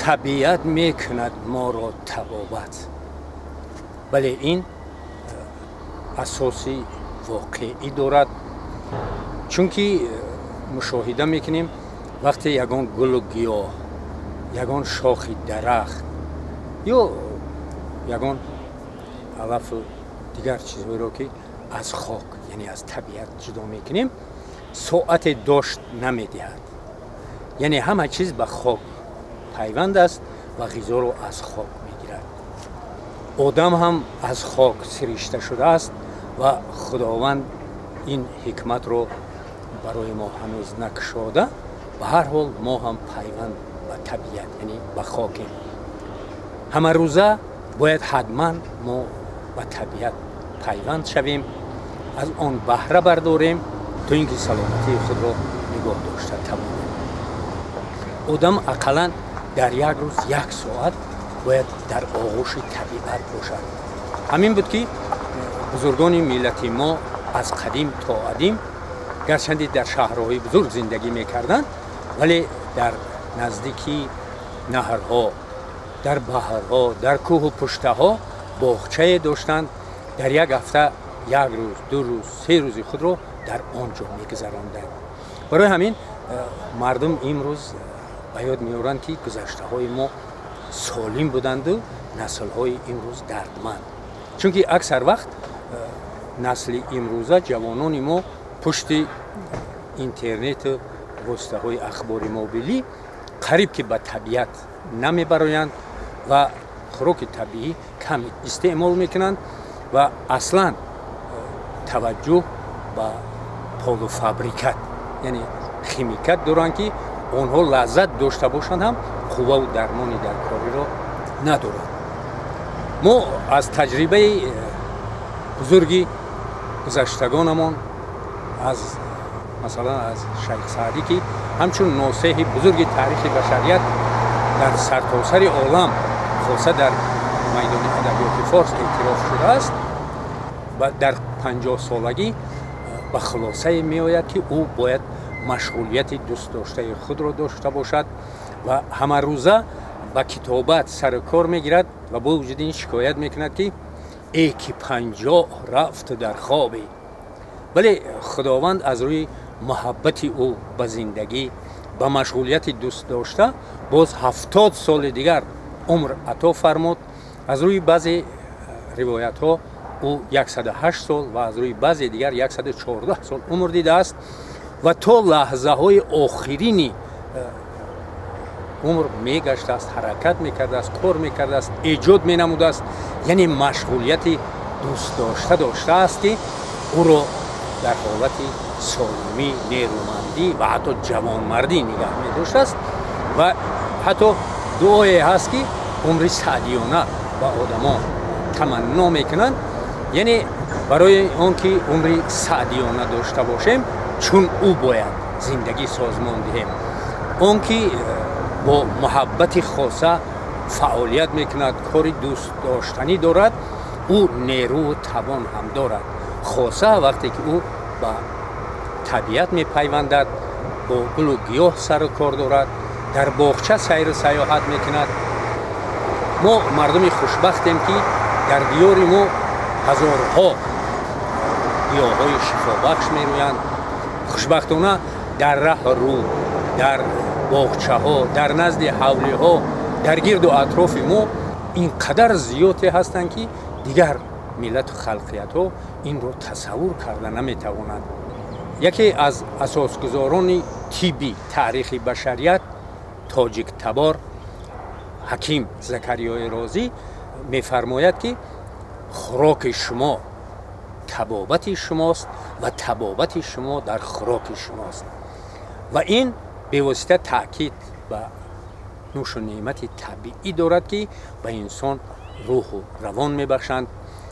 طبیعت میکند ما را تبابت. ولی این اساسی واقعی دارد، چون که مشاهده میکنیم وقتی یگان گل و گیاه، یگان شاخ درخت یا یگان علف دیگر چیزهایی را که از خاک یعنی از طبیعت جدا میکنیم ساعت داشت نمیدهد. یعنی همه چیز به خاک پیوند است و غذا رو از خاک میگیرد. آدم هم از خاک سرشته شده است و خداوند این حکمت رو برای ما هنوز نکشاده. و هر حال ما هم پیوند به طبیعت یعنی به خاکیم. همه روزه باید حتما ما به طبیعت پیوند شویم، از آن بهره برداریم تا اینکه سلامتی خود را نگاه داشته توانیم. آدم اقلا در یک روز 1 ساعت باید در آغوش طبیعت باشد. همین بود که بزرگان ملت ما از قدیم تا قدیم گرچند در شهرهای بزرگ زندگی میکردند ولی در نزدیکی نهرها، در بحرها، در کوه و پشته ها باغچه داشتند. در یک هفته 1 روز، 2 روز، 3 روز خود را در آنجا میگذراندند. برای همین مردم امروز به یاد میارند که گذشته های ما سالم بودند و نسل های امروز دردمند. چون که اکثر وقت نسل امروزه جوانان ما پشت اینترنت و واسطه های اخبار موبیلی قریب که به طبیعت نمیبرایند و خوراک طبیعی کم استعمال میکنند و اصلا توجه به پولو فابریکت یعنی خیمیکت دارند که آنها لذت داشته باشند هم قوه و درمانی در کاری را ندارند. ما از تجربه بزرگی گذشتگانمان از مثلا از شیخ سعدی که همچون ناصح بزرگ تاریخ بشریت در سرتاسر عالم خاصه در میدان ادبیات فارس اعتراف شده است و در 50 سالگی به خلاصه می آید که او باید مشغولیت دوست داشته خود را داشته باشد و همه روزه به کتابت سر کار می گیرد و با وجود این شکایت می کند که ای که 50 رفت در خوابی. ولی خداوند از روی محبت او به زندگی به مشغولیت دوست داشته باز 70 سال دیگر عمر عطا فرمود. از روی بعضی روایت ها او 108 سال و از روی بعضی دیگر 114 سال عمر دیده است و تا لحظه های آخرینی عمر می گشته است، حرکت می کرده است، کار می کرده است، ایجاد می نموده است. یعنی مشغولیت دوست داشته است که او را در حالت سالمی، نیرومندی و حتی جوانمردی نگه می داشته است و حتی دعایی هست که عمر سعدیانه با آدمان تمنا میکنند. یعنی برای آنکه عمر سعدیانه داشته باشیم چون او باید زندگی سازمان دهیم. آنکه با محبت خاصه فعالیت میکند، کار دوست داشتنی دارد، او نیرو و توان هم دارد. خاصه وقتی که او با طبیعت میپیوندد، با گل و گیاه سر و کار دارد، در باغچه سیر و سیاحت میکند. ما مردم خوشبختیم که در دیار ما هزارها گیاهای شفابخش میرویند. خوشبختانه در ره رو، در باغچه ها، در نزد حوله ها، در گرد و اطراف ما اینقدر زیاده هستند که دیگر ملت و خلقیت ها این رو تصور کرده نمیتوانند. یکی از اساسگزاران طبی تاریخ بشریت تاجیک تبار حکیم زکریای رازی میفرماید که خوراک شما طبابت شماست و طبابت شما در خوراک شماست و این به واسطه تاکید و نوش و نعمت طبیعی دارد که به انسان روح و روان میبخشند.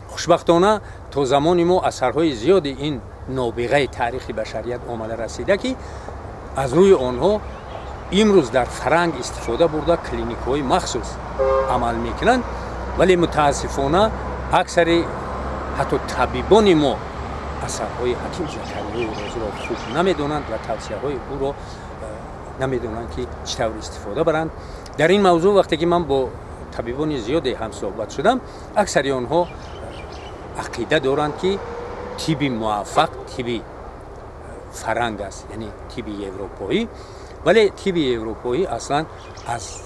خوشبختانه تا زمان ما اثرهای زیاد این نابغه تاریخ بشریت آمده رسیده که از روی آنها امروز در فرنگ استفاده برده کلینیک های مخصوص عمل میکنند. ولی متاسفانه اکثر حتی طبیبان ما اثرهای حکیم زکریای رازی را خوب نمیدانند و توصیه های او را نمیدونن که چطور استفاده برند. در این موضوع وقتی که من با طبیبان زیادی هم صحبت شدم، اکثری آنها عقیده دارند که طب موفق طب فرنگ است، یعنی طب اروپایی. ولی طب اروپایی اصلا از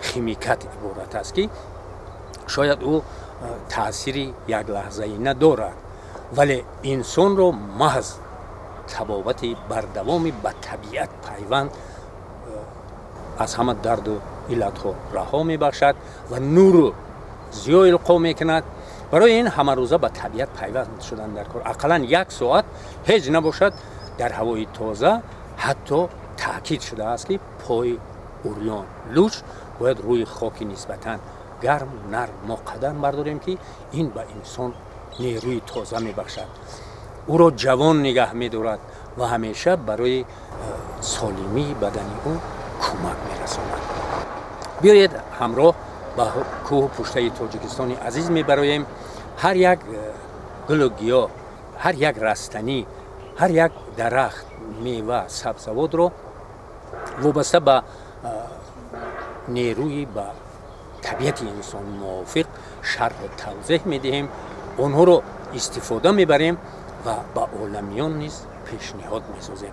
خیمیکت عبارت است که شاید او تأثیری یک لحظه ای ندارد، ولی انسان رو محض تبابت بردوام به طبیعت پیوند از همه درد و علت ها رها می بخشد و نور و ضیاء القا می کند. برای این همه روزه به طبیعت پیوند شدن در کار. اقلا 1 ساعت هیچ نباشد در هوای تازه. حتی تاکید شده است که پای اوریان لوچ باید روی خاکی نسبتاً گرم نرم ما قدم برداریم که این به انسان نیروی تازه می بخشد، او را جوان نگه می دارد و همیشه برای سالمی بدنی او کمک می رساند. بیایید همراه با کوه پشته تاجیکستان عزیز می برایم. هر یک گل و گیاه، هر یک رستنی، هر یک درخت، میوه، سبزوات رو وابسته به نیروی به طبیعت انسان موافق شرح و توضیح می دهیم. آنها رو استفاده می بریم و به عالمیان نیز پیشنهاد می سازیم.